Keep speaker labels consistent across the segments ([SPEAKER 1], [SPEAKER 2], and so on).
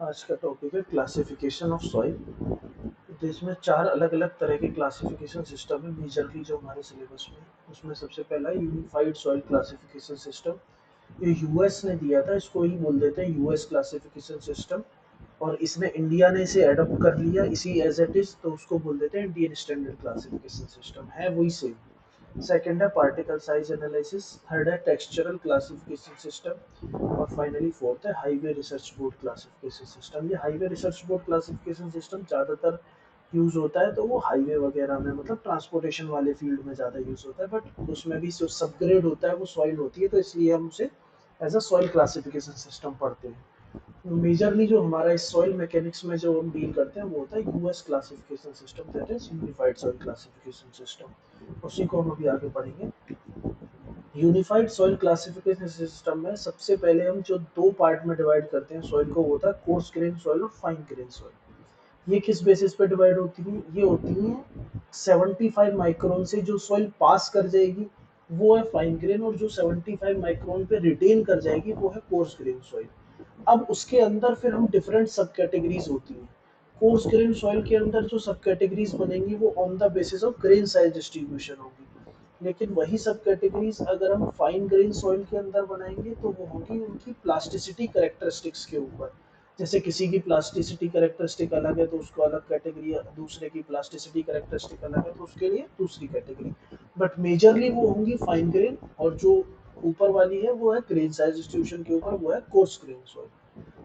[SPEAKER 1] आज का टॉपिक है क्लासिफिकेशन ऑफ सॉइल। तो इसमें चार अलग अलग तरह के क्लासिफिकेशन सिस्टम है मेजरली जो हमारे सिलेबस में है। उसमें सबसे पहला है यूनिफाइड सॉइल क्लासिफिकेशन सिस्टम। ये यूएस ने दिया था, इसको ही बोल देते हैं यूएस क्लासिफिकेशन सिस्टम। और इसमें इंडिया ने इसे अडॉप्ट कर लिया इसी एज इट इज, तो उसको बोल देते हैं इंडियन स्टैंडर्ड क्लासिफिकेशन सिस्टम, है वही सेम। सेकंड है पार्टिकल साइज एनालिसिस, थर्ड है टेक्सचरल क्लासिफिकेशन सिस्टम, और फाइनली फोर्थ है highway research board classification system. ये highway research board classification system ज़्यादातर यूज होता है तो वो हाईवे वगैरह में, मतलब ट्रांसपोर्टेशन वाले फील्ड में ज़्यादा यूज होता है, बट उसमें भी जो सबग्रेड होता है वो सॉइल होती है, तो इसलिए हम उसे as a soil classification system पढ़ते हैं। मेजरली जो हमारा इस सॉइल मैकेनिक्स में जो हम डील करते हैं वो होता है US classification system, that is unified soil classification system. उसी को हम अभी आगे पढ़ेंगे। यूनिफाइड सॉइल क्लासिफिकेशन सिस्टम में सबसे पहले हम जो दो पार्ट में डिवाइड करते हैं सॉइल को, वो होता है कोर्स ग्रेन सॉइल और फाइन ग्रेन सॉइल। ये किस बेसिस पे डिवाइड होती है? ये होती है 75 माइक्रोन से जो सॉइल पास कर जाएगी वो है फाइन ग्रेन, और जो 75 माइक्रोन पे रिटेन कर जाएगी वो है कोर्स ग्रेन सॉइल। अब उसके अंदर फिर हम डिफरेंट सब कैटेगरीज होती हैं। कोर्स ग्रेन सॉइल के अंदर जो सब कैटेगरीज बनेंगी वो on the basis of grain size distribution होगी। लेकिन वही सब कैटेगरीज अगर हम फाइन ग्रेन सॉइल के अंदर बनाएंगे तो वो होगी उनकी प्लास्टिसिटी करेक्टरिस्टिक्स के ऊपर। जैसे किसी की प्लास्टिसिटी करेक्टरिस्टिक अलग है तो उसको अलग कैटेगरी, दूसरे की प्लास्टिसिटी करेक्टरिस्टिक अलग है तो उसके लिए दूसरी कैटेगरी। बट मेजरली वो होंगी फाइन ग्रेन, और जो ऊपर वाली है वो है ग्रेन साइज डिस्ट्रीब्यूशन के ऊपर, वो है कोर्स ग्रेन सॉइल।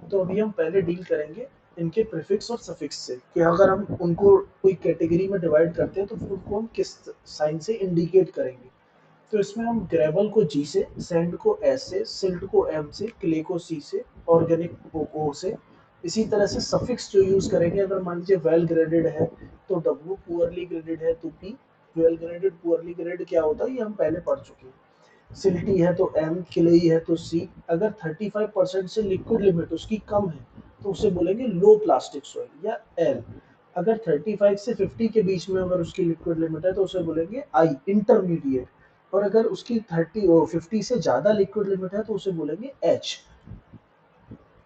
[SPEAKER 1] तो अभी हम पहले डील करेंगे इनके प्रीफिक्स और सफिक्स से, कि अगर हम उनको कोई कैटेगरी में डिवाइड करते हैं तो फिर उनको हम किस साइन से इंडिकेट करेंगे। तो इसमें हम ग्रेवल को जी से, सैंड को एस से, सिल्ट को एम से, क्ले को सी से, ऑर्गेनिक को ओ से। इसी तरह से सफिक्स जो यूज करेंगे, अगर मान लीजिए वेल ग्रेडेड है तो डब्ल्यू, पुअरली ग्रेडेड है तो P. Well graded poorly graded क्या होता है ये हम पहले पढ़ चुके हैं। सिल्टी है तो एम, क्लेई है तो सी। अगर 35% से लिक्विड लिमिट उसकी कम है तो उसे बोलेंगे लो प्लास्टिक सॉइल या एल। अगर 35 से 50 के बीच में अगर उसकी लिक्विड लिमिट है तो उसे बोलेंगे आई, इंटरमीडिएट। और अगर उसकी 50 से ज्यादा लिक्विड लिमिट है तो उसे बोलेंगे एच।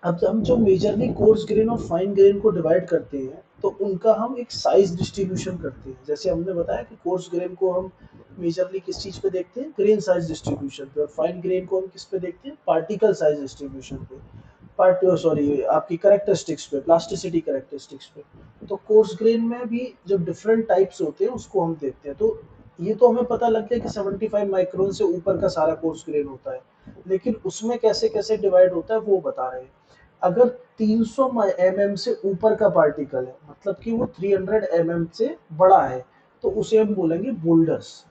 [SPEAKER 1] अब हम जो मेजरली कोर्स ग्रेन और फाइन ग्रेन को डिवाइड करते हैं तो उनका हम एक साइज डिस्ट्रीब्यूशन करते हैं। जैसे हमने बताया कि कोर्स ग्रेन को हम मेजरली किस चीज पे देखते हैं, ग्रेन साइज डिस्ट्रीब्यूशन पे, और फाइन ग्रेन को हम किस पे देखते हैं, पार्टिकल साइज डिस्ट्रीब्यूशन पे, पार्ट सॉरी आपकी करेक्टरिस्टिक्स पे, प्लास्टिसिटी करेक्टरिस्टिक्स पे। तो कोर्स ग्रेन में भी जब डिफरेंट टाइप्स होते हैं उसको हम देखते हैं। तो ये तो हमें पता लग गया कि 75 माइक्रोन से ऊपर का सारा कोर्स ग्रेन होता है, लेकिन उसमें कैसे कैसे डिवाइड होता है वो बता रहे हैं। अगर 300 mm से ऊपर का पार्टिकल है, मतलब कि वो 300 mm से बड़ा है, तो उसे हम बोलेंगे बोल्डर्स।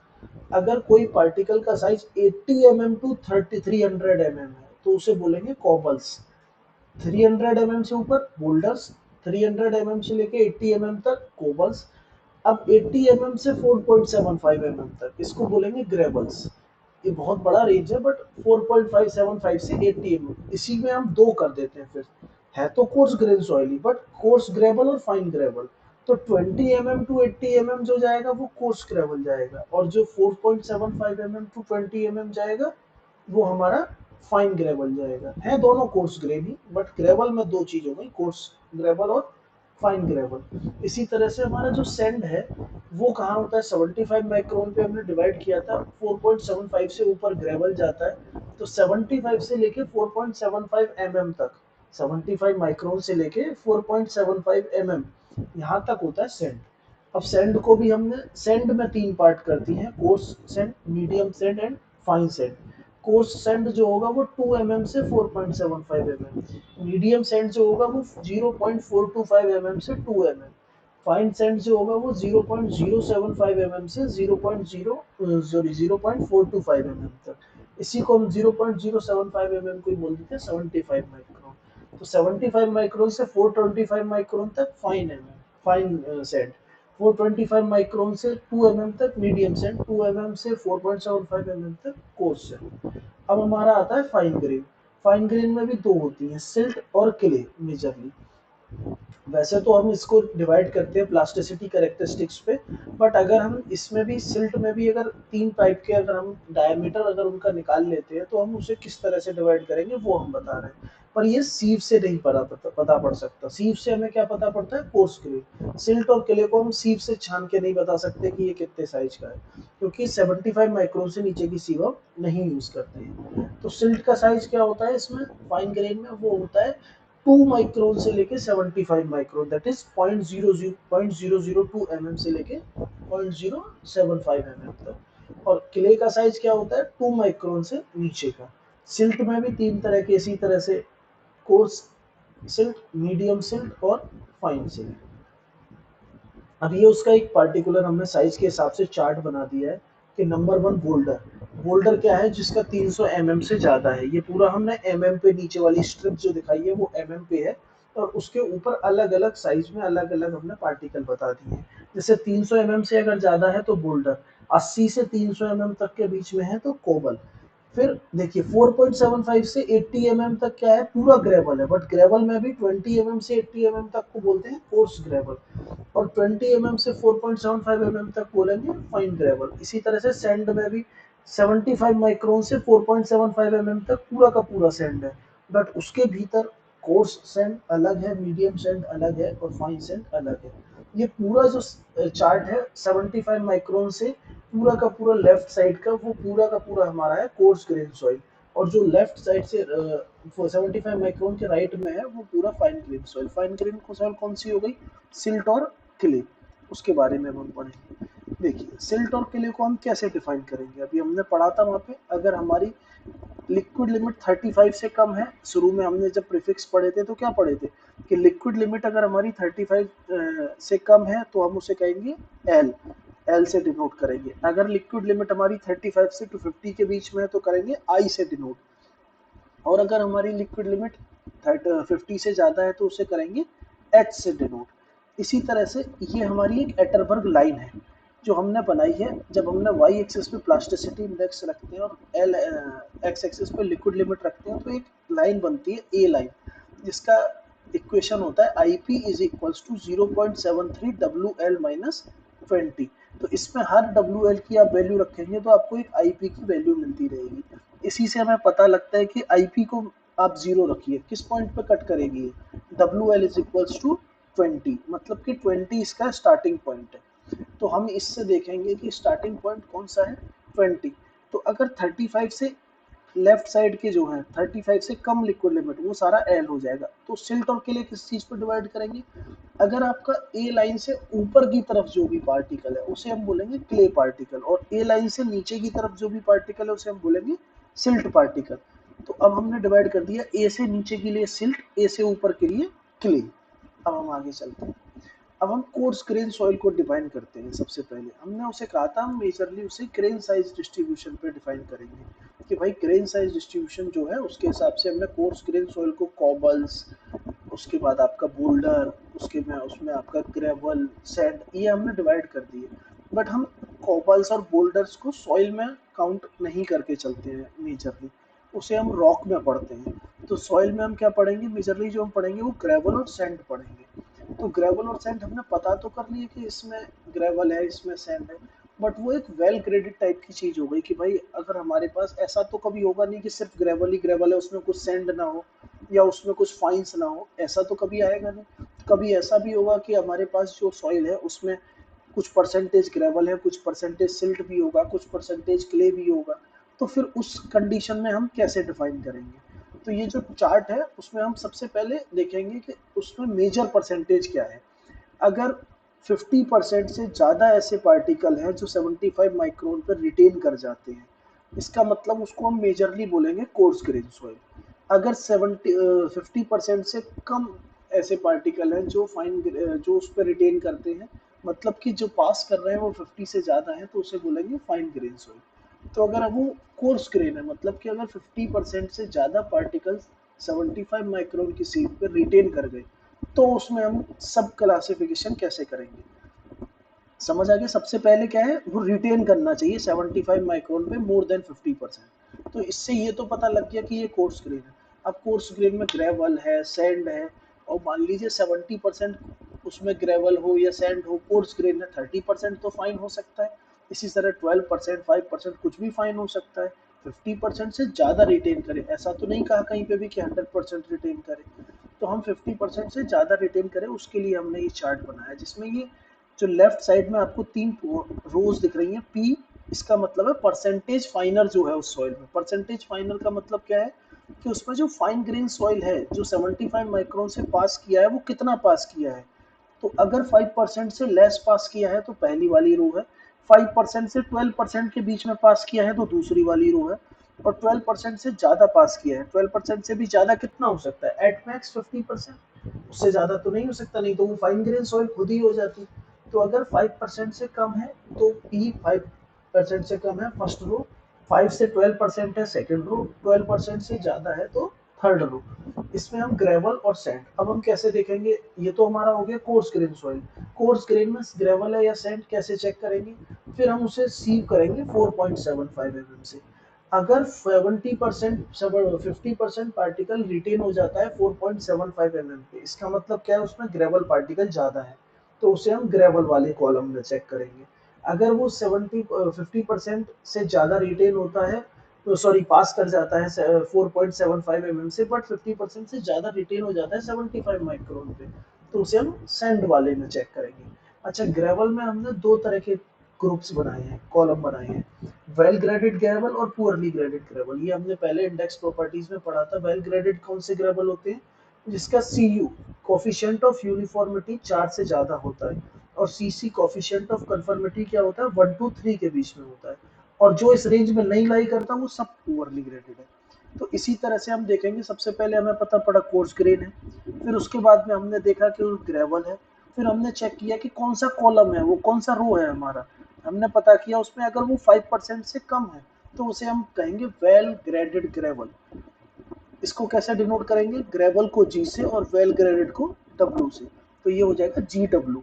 [SPEAKER 1] अगर कोई पार्टिकल का साइज 80 mm टू 300 mm है तो उसे बोलेंगे कॉबल्स। 300 mm से ऊपर बोल्डर्स, 300 mm से लेके 80 mm तक कोबल्स। अब 80 mm से 4.75 mm तक इसको बोलेंगे ग्रेबल्स। ये बहुत बड़ा रेंज है, बट 4.575 से 80 mm इसी में हम दो कर देते हैं। फिर है तो coarse grain soil, but coarse gravel और फाइन ग्रेवल। तो 20 mm टू 80 mm जो जाएगा वो कोर्स ग्रेवल जाएगा, और जो 4.75 mm टू 20 mm जाएगा वो हमारा फाइन ग्रेवल जाएगा। है दोनों coarse grain he, but gravel में दो चीज हो गई, कोर्स ग्रेवल और फाइन ग्रेवल। इसी तरह से हमारा जो सैंड है वो कहाँ होता है, 75 माइक्रोन पे हमने डिवाइड किया था, 4.75 से ऊपर ग्रेवल जाता है। तो 75 से लेके 4.75 mm तक, 75 माइक्रोन से लेके 4.75 mm यहाँ तक होता है सैंड। अब सैंड को भी हमने सैंड में तीन पार्ट कर दी है, coarse sand, medium sand and fine sand. Coarse sand जो होगा वो 2 mm से 4.75 mm, मीडियम सैंड जो होगा वो 0.425 mm से 2 mm, फाइन सैंड जो होगा वो 0.075 mm से 0.425 mm तक। इसी को हम 0.075 mm को ही बोल देते हैं 75 माइक्रोन। तो 75 माइक्रोन से 425 माइक्रोन तक फाइन फाइन सैंड, 425 माइक्रोन से 2 mm तक मीडियम सैंड, 2 mm से 4.75 mm तक कोर्स सैंड। अब हमारा आता है फाइन ग्रेन। फाइन ग्रेन में भी दो होती हैं, सिल्ट और क्ले मेजरली। वैसे तो हम इसको डिवाइड करते हैं प्लास्टिसिटी करेक्टरिस्टिक्स पे, बट अगर हम इसमें भी सिल्ट में भी अगर तीन टाइप के अगर हम डायमीटर अगर उनका निकाल लेते हैं तो हम उसे किस तरह से डिवाइड करेंगे वो हम बता रहे हैं। पर ये सीव से नहीं पता पड़ सकता। सीव से हमें क्या पता पड़ता है, कोर्स ग्रेन। सिल्ट और क्ले को हम सीव से छान के नहीं बता सकते कि ये कितने साइज का है, क्योंकि 75 माइक्रोन से नीचे की सीव हम नहीं यूज करते हैं। तो सिल्ट का साइज क्या होता है इसमें फाइन ग्रेन में, वो होता है 2 माइक्रोन से लेके 75 माइक्रोन, दैट इज 0.002 mm से लेके 0.075 mm तक। और क्ले का साइज क्या होता है 2 माइक्रोन से नीचे का। सिल्ट में भी तीन तरह के इसी तरह से, कोर्स सिल्ट, मीडियम सिल्ट और फाइन सिल्ट। अब ये उसका एक पार्टिकुलर हमने साइज के हिसाब से चार्ट बना दिया है कि नंबर 1 बोल्डर। बोल्डर क्या है, जिसका 300 mm से ज्यादा है। ये पूरा हमने mm पे, नीचे वाली स्ट्रिप जो दिखाई है वो mm पे है, और उसके ऊपर अलग अलग साइज में अलग अलग हमने पार्टिकल बता दिए हैं। जैसे 300 mm से अगर ज्यादा है तो बोल्डर, 80 से 300 mm तक के बीच में है तो कोबल। फिर देखिए 4.75 से 80 mm तक क्या है, पूरा ग्रेवल है। बट ग्रेवल में भी 20 mm से 80 mm तक को बोलते हैं कोर्स ग्रेवल, और 20 mm से 4.75 mm तक बोलेंगे फाइन ग्रेवल। इसी तरह से सैंड में भी 75 माइक्रोन से 4.75 mm तक पूरा का पूरा सैंड है। बट उसके भीतर कोर्स सैंड अलग है, मीडियम सैंड अलग है और फाइन सैंड अलग है। ये पूरा जो चार्ट है 75 माइक्रोन से पूरा का पूरा लेफ्ट साइड का, वो पूरा का पूरा हमारा है कोर्स ग्रेन सॉइल, और जो लेफ्ट साइड से 75 माइक्रोन के राइट में है वो पूरा fine grain soil. Fine grain soil कौन सी हो गई, सिल्ट और क्ले। उसके बारे में हम पढ़ेंगे। देखिए सिल्ट और क्ले को हम कैसे डिफाइन करेंगे, अभी हमने पढ़ा था वहां पे, अगर हमारी लिक्विड लिमिट 35 से कम है, शुरू में हमने जब प्रीफिक्स पढ़े थे तो क्या पढ़े थे कि लिक्विड लिमिट अगर हमारी 35 से कम है तो हम उसे कहेंगे एल, एल से डिनोट करेंगे। अगर लिक्विड लिमिट हमारी 35 से 250 के बीच में है तो करेंगे आई से डिनोट, और अगर हमारी लिक्विड लिमिट 50 से ज़्यादा है तो उसे करेंगे एच से डिनोट। इसी तरह से ये हमारी एक एटरबर्ग लाइन है जो हमने बनाई है। जब हमने वाई एक्सिस पे प्लास्टिसिटी इंडेक्स रखते हैं और एल एक्स एक्सिस पे लिक्विड लिमिट रखते हैं तो एक लाइन बनती है ए लाइन, जिसका इक्वेशन होता है I P is equals to 0.73 W L minus 20। तो इसमें हर डब्ल्यू एल की आप वैल्यू रखेंगे तो आपको एक आई पी की वैल्यू मिलती रहेगी। इसी से हमें पता लगता है कि आई पी को आप जीरो रखिए, किस पॉइंट पे कट करेगी, W L is equals to 20, मतलब कि 20 इसका स्टार्टिंग पॉइंट है। तो हम इससे देखेंगे कि स्टार्टिंग पॉइंट कौन सा है, 20। तो अगर 35 से लेफ्ट साइड के जो है 35 से कम लिक्विड लिमिट, वो सारा एल हो जाएगा। तो सिल्ट और के लिए किस चीज पर डिवाइड करेंगे, अगर आपका ए लाइन से ऊपर की तरफ जो भी पार्टिकल है उसे हम बोलेंगे क्ले पार्टिकल, और ए लाइन से नीचे की तरफ जो भी पार्टिकल है उसे हम बोलेंगे सिल्ट पार्टिकल। तो अब हमने डिवाइड कर दिया, ए से नीचे के लिए सिल्ट, ए से ऊपर के लिए क्ले। अब हम आगे चलते हैं। अब हम कोर्स ग्रेन सॉइल को डिफाइन करते हैं। सबसे पहले हमने उसे कहा था हम मेजरली उसे ग्रेन साइज डिस्ट्रीब्यूशन पे डिफाइन करेंगे कि भाई ग्रेन साइज डिस्ट्रीब्यूशन जो है उसके हिसाब से हमने कोर्स ग्रेन सॉइल को कॉबल्स, उसके बाद आपका बोल्डर, उसके में उसमें आपका ग्रेवल, सैंड, ये हमने डिवाइड कर दिए। बट हम कॉबल्स और बोल्डर्स को सॉइल में काउंट नहीं करके चलते हैं मेजरली, उसे हम रॉक में पढ़ते हैं। तो सॉइल में हम क्या पढ़ेंगे, मेजरली जो हम पढ़ेंगे वो ग्रेवल और सैंड पढ़ेंगे। तो ग्रेवल और सैंड हमने पता तो कर लिया कि इसमें ग्रेवल है इसमें सैंड है, बट वो एक वेल ग्रेडेड टाइप की चीज हो गई कि भाई अगर हमारे पास, ऐसा तो कभी होगा नहीं कि सिर्फ ग्रेवल ही ग्रेवल है, उसमें कुछ सैंड ना हो या उसमें कुछ फाइंस ना हो, ऐसा तो कभी आएगा नहीं। कभी ऐसा भी होगा कि हमारे पास जो सॉइल है उसमें कुछ परसेंटेज ग्रेवल है, कुछ परसेंटेज सिल्ट भी होगा, कुछ परसेंटेज क्ले भी होगा। तो फिर उस कंडीशन में हम कैसे डिफाइन करेंगे, तो ये जो चार्ट है उसमें हम सबसे पहले देखेंगे कि उसमें मेजर परसेंटेज क्या है। अगर 50% से ज़्यादा ऐसे पार्टिकल हैं जो 75 माइक्रोन पर रिटेन कर जाते हैं, इसका मतलब उसको हम मेजरली बोलेंगे कोर्स ग्रेन सॉइल। अगर 50% से कम ऐसे पार्टिकल हैं जो जो उस पर रिटेन करते हैं, मतलब कि जो पास कर रहे हैं वो 50 से ज़्यादा है, तो उसे बोलेंगे फाइन ग्रेन सॉइल। तो अगर वो कोर्स ग्रेन है, मतलब कि अगर 50% से ज़्यादा पार्टिकल्स 75 माइक्रोन की सीट पर रिटेन कर गए, तो उसमें हम सब क्लासिफिकेशन कैसे करेंगे, समझ आ गया। सबसे पहले क्या है, वो रिटेन करना चाहिए 75 माइक्रोन पे मोर देन 50%। तो इससे ये तो पता लग गया कि ये कोर्स ग्रेन है। अब कोर्स ग्रेन में ग्रेवल है, सैंड है, और मान लीजिए 70% उसमें ग्रेवल हो या सैंड हो, कोर्स ग्रेन है, 30% तो फाइन हो सकता है। इसी तरह 12%, 5% कुछ भी फाइन हो सकता है, 50% से ज़्यादा रिटेन करें, ऐसा तो नहीं कहा कहीं पे भी कि 100% रिटेन करें, तो हम 50% से ज़्यादा रिटेन करें उसके लिए हमने ये चार्ट बनाया, जिसमें ये जो लेफ्ट साइड में आपको 3 रोज दिख रही हैं, पी इसका मतलब है परसेंटेज फाइनर जो है उस सॉइल में। परसेंटेज फाइनर का मतलब क्या है कि उसमें जो फाइन ग्रेन सॉइल है जो 75 माइक्रोन से पास किया है वो कितना पास किया है। तो अगर 5% से लेस पास किया है तो पहली वाली रो है, 5% से 12% के बीच में पास किया है तो दूसरी वाली रो है, और 12% से ज़्यादा पास किया है, 12% से भी ज़्यादा कितना हो सकता है, एट मैक्स 50%, उससे ज़्यादा तो नहीं हो सकता, नहीं तो वो फाइन ग्रेन सॉइल खुद ही हो जाती। तो अगर 5% से कम है तो पी 5% से कम है फर्स्ट रो, 5 से 12% है सेकंड रो, 12% से ज़्यादा है तो थर्ड रो। इसमें हम ग्रेवल और सैंड, अब हम कैसे देखेंगे, ये तो हमारा हो गया coarse grain soil. Coarse grain में ग्रेवल है या सैंड कैसे चेक करेंगे, फिर हम उसे सीव करेंगे 4.75 mm से। अगर 70% 50% पार्टिकल रिटेन हो जाता है 4.75 mm पे, इसका मतलब क्या है उसमें ग्रेवल पार्टिकल ज़्यादा है, तो उसे हम ग्रेवल वाले कॉलम में चेक करेंगे। अगर वो 50% से ज़्यादा रिटेन होता है, तो सॉरी पास कर जाता है 4.75 mm से, बट 50% से ज़्यादा रिटेन हो जाता है 75 माइक्रोन पे, तो उसे हम सैंड वाले में चेक करेंगे। अच्छा, ग्रेवल में हमने दो तरह के ग्रुप्स बनाए हैं, कॉलम बनाए हैं, वेल ग्रेडेड ग्रेवल और पुअरली ग्रेडेड ग्रेवल। ये हमने पहले इंडेक्स प्रॉपर्टीज में पढ़ा था। वेल ग्रेडेड कौन से ग्रेवल होते हैं, जिसका CU कोफिशिएंट ऑफ यूनिफॉर्मिटी 4 से ज़्यादा होता है, और CC कोफिशिएंट ऑफ कन्फर्मिटी क्या होता है 1 to 3 के बीच में होता है, और जो इस रेंज में नहीं लाई करता वो सब पुअरली ग्रेडेड है। तो इसी तरह से हम देखेंगे, सबसे पहले हमें पता पड़ा कोर्स ग्रेन है, फिर उसके बाद में हमने देखा कि वो ग्रेवल है, फिर हमने चेक किया कि कौन सा कॉलम है, वो कौन सा रो है हमारा, हमने पता किया उसमें अगर वो 5% से कम है तो उसे हम कहेंगे वेल ग्रेडेड ग्रेवल। इसको कैसे डिनोट करेंगे, ग्रेवल को G से और वेल ग्रेडेड को W से, तो ये हो जाएगा GW।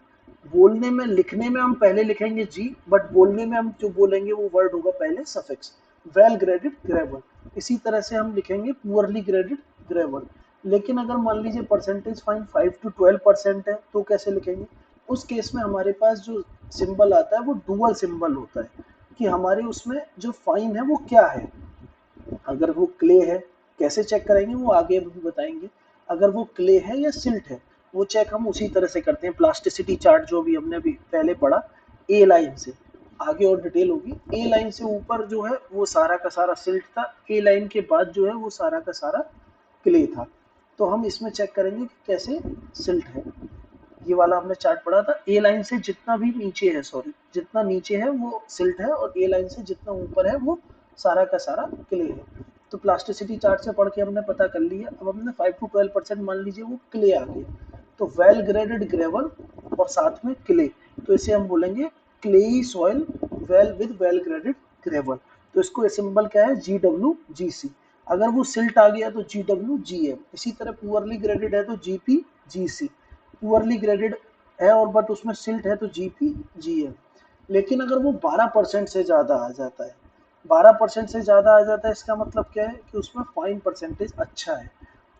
[SPEAKER 1] बोलने में लिखने में हम पहले लिखेंगे G, बट बोलने में हम जो बोलेंगे वो वर्ड होगा पहले सफिक्स, वेल ग्रेडेड ग्रेवल। इसी तरह से हम लिखेंगे पुअरली ग्रेडेड ग्रेवल। लेकिन अगर मान लीजिए परसेंटेज फाइन 5 to 12% है तो कैसे लिखेंगे, उस केस में हमारे पास जो सिंबल आता है वो डुअल सिंबल होता है, कि हमारे उसमें जो फाइन है वो क्या है। अगर वो क्ले है, कैसे चेक करेंगे वो आगे भी बताएंगे। अगर वो क्ले है या सिल्ट है, वो चेक हम उसी तरह से करते हैं, प्लास्टिसिटी चार्ट जो भी हमने अभी पहले पढ़ा, ए लाइन से, आगे और डिटेल होगी। ए लाइन से ऊपर जो है वो सारा का सारा सिल्ट था, ए लाइन के बाद जो है वो सारा का सारा क्ले था। तो हम इसमें चेक करेंगे कि कैसे सिल्ट है। ये वाला हमने चार्ट पढ़ा था, ए लाइन से जितना भी नीचे है, सॉरी जितना नीचे है वो सिल्ट है, और ए लाइन से जितना ऊपर है वो सारा का सारा क्ले है। तो प्लास्टिसिटी चार्ट से पढ़ के हमने पता कर लिया। अब हमने 5 to 12% मान लीजिए वो क्ले आ गया, तो वेल ग्रेडेड ग्रेवल और साथ में क्ले, तो इसे हम बोलेंगे clayey soil well with well graded gravel. तो इसको सिंबल क्या है GWGC। अगर वो सिल्ट आ गया तो GWGM। इसी तरह पुअरली ग्रेडेड है तो GPGC। पुअरली ग्रेडेड है और बट उसमें सिल्ट है तो GPGM। लेकिन अगर वो 12% से ज़्यादा आ जाता है, 12% से ज़्यादा आ जाता है, इसका मतलब क्या है कि उसमें फाइन परसेंटेज अच्छा है,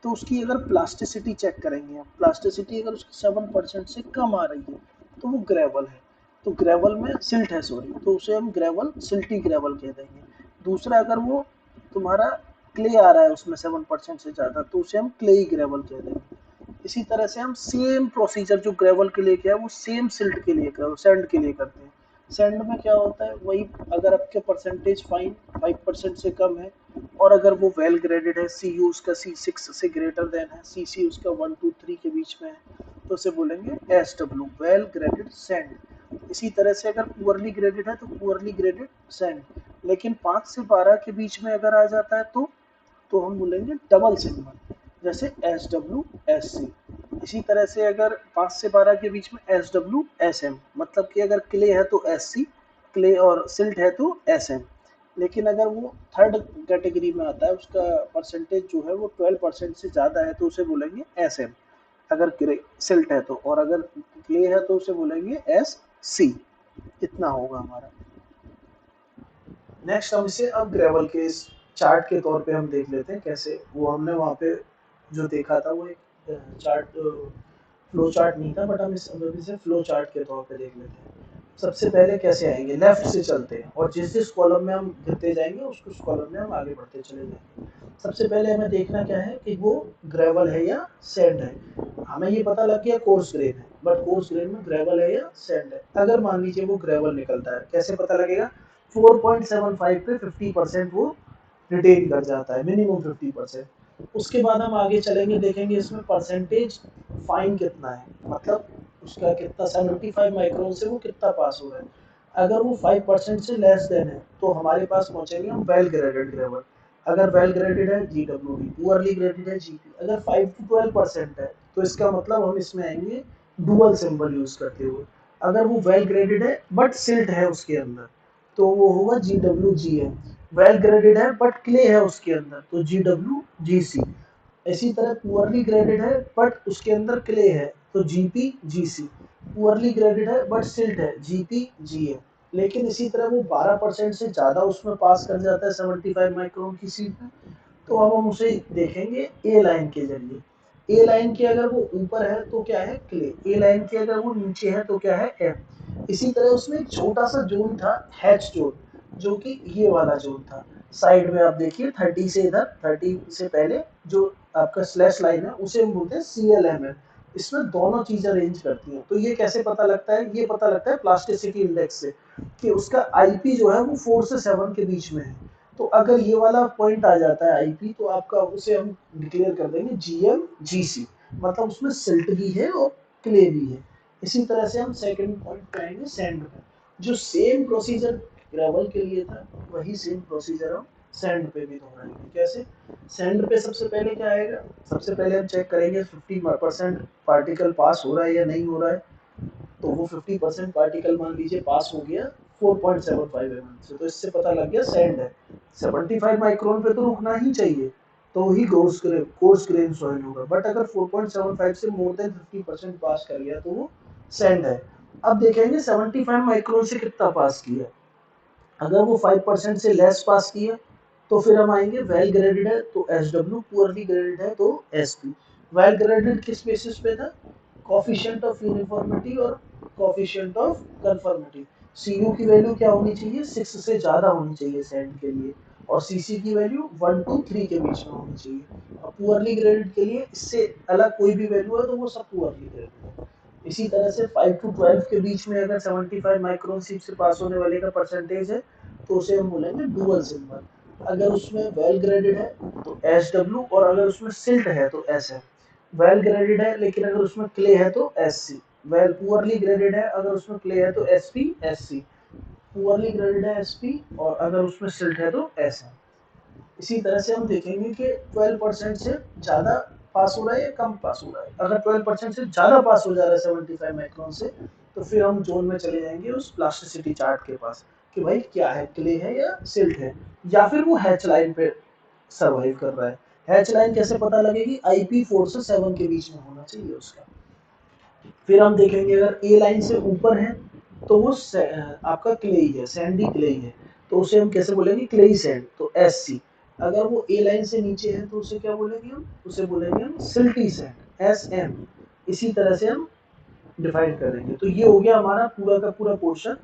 [SPEAKER 1] तो उसकी अगर प्लास्टिसिटी चेक करेंगे हम, प्लास्टिसिटी अगर उसकी 7% से कम आ रही है तो वो ग्रेवल है, तो ग्रेवल में सिल्ट है सॉरी, तो उसे हम ग्रेवल सिल्टी ग्रेवल कह देंगे। दूसरा, अगर वो तुम्हारा क्ले आ रहा है उसमें 7% से ज़्यादा, तो उसे हम क्लेई ग्रेवल कह देंगे। इसी तरह से हम सेम प्रोसीजर जो ग्रेवल के लिए किया है वो सेम सिल्ट के लिए सैंड के लिए करते हैं। सैंड में क्या होता है, वही अगर आपके परसेंटेज फाइन 5% से कम है, और अगर वो वेल ग्रेडेड है, CU उसका C6 से ग्रेटर देन है, CC उसका 1 to 3 के बीच में है, तो उसे बोलेंगे SW वेल ग्रेडेड सैंड। इसी तरह से अगर पुअरली ग्रेडेड है तो पुअरली ग्रेडेड सैंड, लेकिन 5 से 12 के बीच में अगर आ जाता है तो हम बोलेंगे डबल सिग्मा, जैसे SW SC। इसी तरह से अगर 5 से 12 के बीच में SW SM, मतलब कि अगर क्ले है तो SC, क्ले और सिल्ट है तो SM। लेकिन अगर वो थर्ड कैटेगरी में आता है, उसका परसेंटेज जो है वो 12% से ज़्यादा है तो उसे बोलेंगे SM, अगर सिल्ट है तो, और अगर क्ले है तो उसे बोलेंगे SC। इतना होगा हमारा। नेक्स्ट हम इसे अब ग्रेवल के इस चार्ट के तौर पे हम देख लेते हैं कैसे, वो हमने वहाँ पे जो देखा था वो एक चार्ट फ्लो चार्ट नहीं था, बट हम इसे फ्लो चार्ट के तौर पे देख लेते हैं। सबसे पहले कैसे आएंगे, लेफ्ट से चलते हैं और जिस जिस कॉलम में हम गिरते जाएंगे उस कॉलम में हम आगे बढ़ते चले जाएंगे। सबसे पहले हमें देखना क्या है कि वो ग्रेवल है या सैंड है। हमें ये पता लग गया कोर्स ग्रेन है, बट कोर्स ग्रेन में ग्रेवल है या सैंड है। अगर मान लीजिए वो ग्रेवल निकलता है, कैसे पता लगेगा, 4.75 पे 50% वो रिटेन कर जाता है, मिनिमम 50%। उसके बाद हम आगे चलेंगे, देखेंगे इसमें परसेंटेज फाइन कितना है, मतलब उसका कितना 75 माइक्रोन से वो कितना पास हो रहा है। अगर वो 5% से लेस देन है तो हमारे पास पहुंचेंगे हम वेल ग्रेडेड ग्रेवल। अगर वेल ग्रेडेड है GWD, पुअरली ग्रेडेड है GP। अगर 5 to 12% है तो इसका मतलब हम इसमें आएंगे डुअल सिंबल यूज करते हुए। अगर वो वेल ग्रेडेड है बट सिल्ट है उसके अंदर तो वो होगा GWGM। वेल ग्रेडेड है बट क्ले है उसके अंदर तो GWGC। इसी तरह पुअरली ग्रेडेड है बट उसके अंदर क्ले है तो GPGC। पुअरली ग्रेडेड है बट सिल्ट है GPGM। लेकिन इसी तरह वो 12% से ज्यादा उसमें पास कर जाता है 75 माइक्रोन की सीट में, तो अब हम उसे देखेंगे ए लाइन के जरिए। ए लाइन के अगर वो ऊपर है तो क्या है, क्ले। ए लाइन के अगर वो नीचे है तो क्या है, एम। इसी तरह उसमें एक छोटा सा जोन था, हैच जोन, जो कि ये वाला जोन था। साइड में आप देखिए 30 से इधर, 30 से पहले जो आपका स्लैश लाइन है उसे हम बोलते हैं CLMN। इसमें दोनों चीजें रेंज करती हैं। तो ये कैसे पता लगता है, ये पता लगता है प्लास्टिसिटी इंडेक्स से कि उसका IP जो है वो 4 से 7 के बीच में है। तो अगर ये वाला पॉइंट आ जाता है IP, तो आपका उसे हम डिक्लेयर कर देंगे GMGC, मतलब उसमें सिल्ट भी है और क्ले भी है। इसी तरह से हम सेकंड पॉइंट पे आएंगे, सैंड पे। जो सेम प्रोसीजर ग्रेवल के लिए था वही सेम प्रोसीजर हम सैंड पे भी दोहराएंगे। कैसे, सैंड पे सबसे पहले क्या आएगा, सबसे पहले हम चेक करेंगे 50% पार्टिकल पास हो रहा है या नहीं हो रहा है। तो वो 50% पार्टिकल मान लीजिए पास हो गया 4.75 mm से, तो इससे पता लग गया सैंड है। 75 माइक्रोन पे तो रुकना ही चाहिए, तो ही कोर्स ग्रेन सॉइल होगा। बट अगर 4.75 से मोर देन 50% पास कर गया तो वो सैंड है। अब देखेंगे 75 माइक्रोन से कितना पास किया। अगर वो 5% से लेस पास किया तो फिर हम आएंगे वेल ग्रेडेड है तो SW, पुअरली ग्रेडेड है तो SP। वेल ग्रेडेड किस बेसिस पे था, कोफिशिएंट ऑफ यूनिफॉर्मिटी और कोफिशिएंट ऑफ कंफर्मिटी। CU की वैल्यू क्या होनी चाहिए, 6 से ज्यादा होनी चाहिए सैंड के लिए, और CC की वैल्यू 1 to 3 के बीच में होनी चाहिए। और पुअरली ग्रेडेड के लिए इससे अलग कोई भी वैल्यू है तो वो सब पुअरली ग्रेडेड है। इसी तरह से 5 to 12 के बीच में अगर 75 माइक्रोन सीप से पास होने वाले का परसेंटेज है तो उसे हम बोलेंगे डुअल सिंबल। अगर उसमें वेल ग्रेडेड है तो SW, और अगर उसमें सिल्ट है तो SM। वेल ग्रेडेड है लेकिन अगर उसमें क्ले है तो SC। वेल पुअरली ग्रेडेड है अगर उसमें क्ले है तो SP SC। पुअरली ग्रेडेड है SP, और अगर उसमें सिल्ट है तो SM। इसी तरह से हम देखेंगे कि 12% से ज़्यादा पास हो रहा है या कम पास हो रहा है। अगर 12% से ज़्यादा पास हो जा रहा है 75 माइक्रोन से, तो फिर हम जोन में चले जाएंगे उस प्लास्टिसिटी चार्ट के पास कि भाई क्या है, क्ले है या सिल्ट है, या फिर वो हैच लाइन पे सर्वाइव कर रहा है। हैच लाइन कैसे पता लगेगी, IP 4 से 7 के बीच में होना चाहिए उसका। फिर हम देखेंगे अगर ए लाइन से ऊपर है तो वो आपका क्लेई है, सैंडी क्लेई है, तो उसे हम कैसे बोलेंगे, क्लेई सैंड, तो SC। अगर वो ए लाइन से नीचे है तो उसे क्या बोलेंगे हम, उसे बोलेंगे हम सिल्टी सैंड, SM। इसी तरह से हम डिफाइन करेंगे। तो ये हो गया हमारा पूरा का पूरा पोर्शन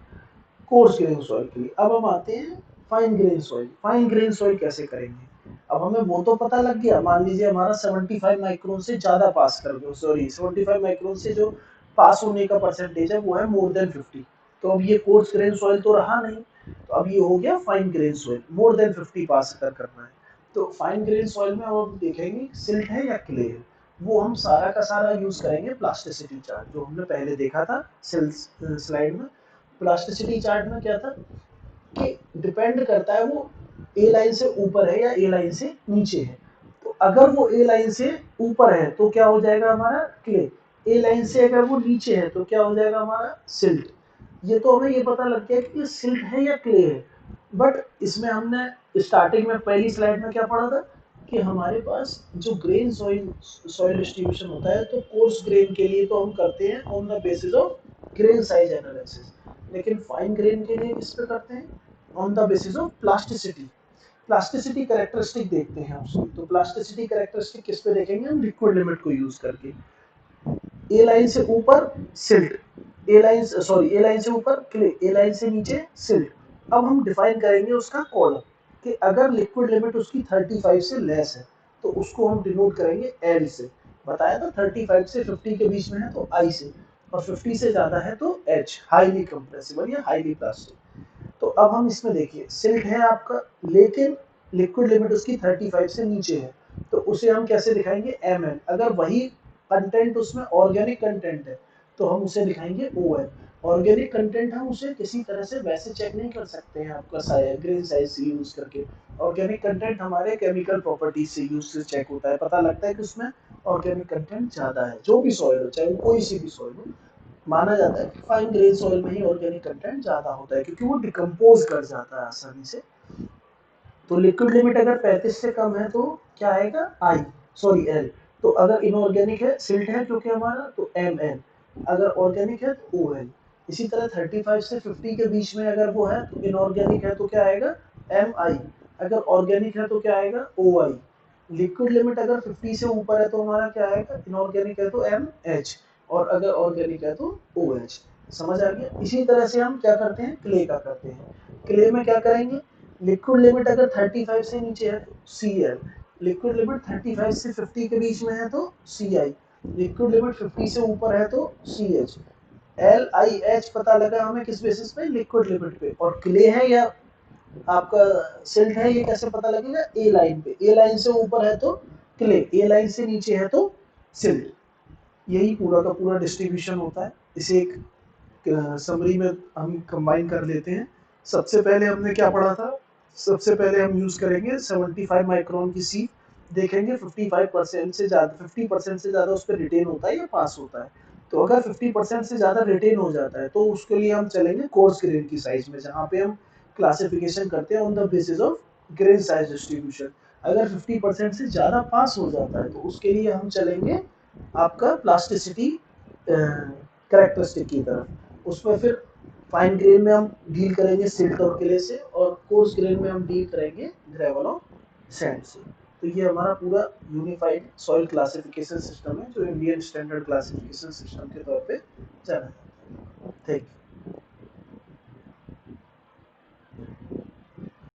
[SPEAKER 1] कोर्स ग्रेन सॉइल के लिए। अब हम आते हैं fine grain soil. Fine grain soil कैसे करेंगे, अब हमें वो तो पता लग गया, मान लीजिए हमारा 75 माइक्रोन से ज्यादा पास कर दो, सॉरी 75 माइक्रोन से जो पास होने का परसेंटेज है वो है मोर देन 50। तो अब ये कोर्स ग्रेन सॉइल तो रहा नहीं, तो अब ये हो गया fine grain soil, more than 50 पास अगर करना है। तो फाइन ग्रेन सॉइल में अब देखेंगे सिल्ट है या क्ले है। वो हम सारा का सारा यूज करेंगे प्लास्टिसिटी चार्ट जो हमने पहले देखा था स्लाइड में। प्लास्टिसिटी चार्ट में क्या था कि डिपेंड करता है वो ए लाइन से ऊपर है या ए लाइन से नीचे है। तो अगर वो ए लाइन से ऊपर है तो क्या हो जाएगा हमारा, क्ले। ए लाइन से अगर वो नीचे है तो क्या हो जाएगा हमारा, सिल्ट। ये तो हमें ये पता लग गया कि ये सिल्ट है या क्ले है। बट इसमें हमने स्टार्टिंग में पहली स्लाइड में क्या पढ़ा था कि हमारे पास जो ग्रेन सॉइल सॉइल डिस्ट्रीब्यूशन होता है, तो कोर्स ग्रेन के लिए तो हम करते हैं on the basis of grain size analysis, लेकिन फाइन ग्रेन के लिए किस पे करते हैं, on the basis of plasticity. Plasticity characteristic देखते हैं उसकी। तो प्लास्टिसिटी कैरेक्टरिस्टिक किस पे देखेंगे हम, लिक्विड लिमिट को यूज करके। ए लाइन से ऊपर सिल्ट, ए लाइन सॉरी ए लाइन से ऊपर क्ले, ए लाइन से नीचे सिल्ट। अब हम डिफाइन करेंगे उसका कॉलम कि अगर लिक्विड लिमिट उसकी 35 से लेस है तो उसको हम डिनोट करेंगे एल से। बताया था 35 से 50 के बीच में है तो आई से, और 50 से ज्यादा है तो एच, हाईली कंप्रेसिबल या हाईली प्लास्टिक। तो अब हम इसमें देखिए सिल्ट है आपका, लेकिन लिक्विड लिमिट उसकी 35 से नीचे है, तो उसे हम कैसे दिखाएंगे एम एन। अगर वही कंटेंट उसमें ऑर्गेनिक कंटेंट है तो हम उसे दिखाएंगे ओ एन। ऑर्गेनिक कंटेंट हम उसे किसी तरह से वैसे चेक नहीं कर सकते हैं आपका ग्रेन साइज से यूज करके। ऑर्गेनिक कंटेंट हमारे केमिकल प्रॉपर्टीज से यूज से चेक होता है, पता लगता है कि उसमें ऑर्गेनिक कंटेंट ज्यादा है। जो भी सॉइल हो, चाहे वो कोई सी भी सॉइल हो, माना जाता है कि फाइन ग्रेन सॉइल में ही ऑर्गेनिक कंटेंट ज्यादा होता है क्योंकि वो डिकम्पोज कर जाता है आसानी से। तो लिक्विड लिमिट अगर 35 से कम है तो क्या आएगा आई, सॉरी एल। तो अगर इनऑर्गेनिक है, सिल्ट है क्योंकि हमारा, तो एम एन। अगर ऑर्गेनिक है तो ओ एल। इसी तरह 35 से 50 के बीच में अगर वो है तो इनऑर्गेनिक है तो क्या आएगा एम आई। अगर ऑर्गेनिक है तो क्या आएगा ओ आई। लिक्विड लिमिट अगर 50 से ऊपर है तो हमारा क्या आएगा, इनऑर्गेनिक है तो एम एच, और अगर ऑर्गेनिक है तो ओ एच। समझ आ गया। इसी तरह से हम क्या करते हैं, क्ले का करते हैं। क्ले में क्या करेंगे, लिक्विड लिमिट अगर 35 से नीचे है तो सी एल। लिक्विड लिमिट 35 से 50 के बीच में है तो सी आई। लिक्विड लिमिट 50 से ऊपर है तो C H. L I H पता लगा हमें किस बेसिस पे, लिक्विड लिमिट पे। और क्ले है या आपका सिल्ट है, ये कैसे पता लगेगा, ए लाइन पे। ए लाइन से ऊपर है तो क्ले, ए लाइन से नीचे है तो सिल्ट। यही पूरा का पूरा डिस्ट्रीब्यूशन होता है। इसे एक समरी में हम कंबाइन कर लेते हैं। सबसे पहले हमने क्या पढ़ा था, सबसे पहले हम यूज करेंगे 75 माइक्रोन की सी। देखेंगे 55% से ज्यादा, 50% से ज्यादा उस पर रिटेन होता है या पास होता है। तो अगर 50% से ज्यादा रिटेन हो जाता है तो उसके लिए हम चलेंगे कोर्स ग्रेन की साइज में, जहाँ पे हम क्लासिफिकेशन करते हैं on the basis of grain size distribution. अगर 50% से ज्यादा पास हो जाता है तो उसके लिए हम चलेंगे आपका प्लास्टिसिटी कैरेक्टरिस्टिक की तरफ। उसमें फिर फाइन ग्रेन में हम डील करेंगे सिल्ट और क्ले से, और कोर्स ग्रेन में हम डील करेंगे ग्रेवल और सैंड से। तो ये हमारा पूरा यूनिफाइड सॉइल क्लासिफिकेशन सिस्टम है जो इंडियन स्टैंडर्ड क्लासिफिकेशन सिस्टम के तौर पे जाना जाता है। Thank you.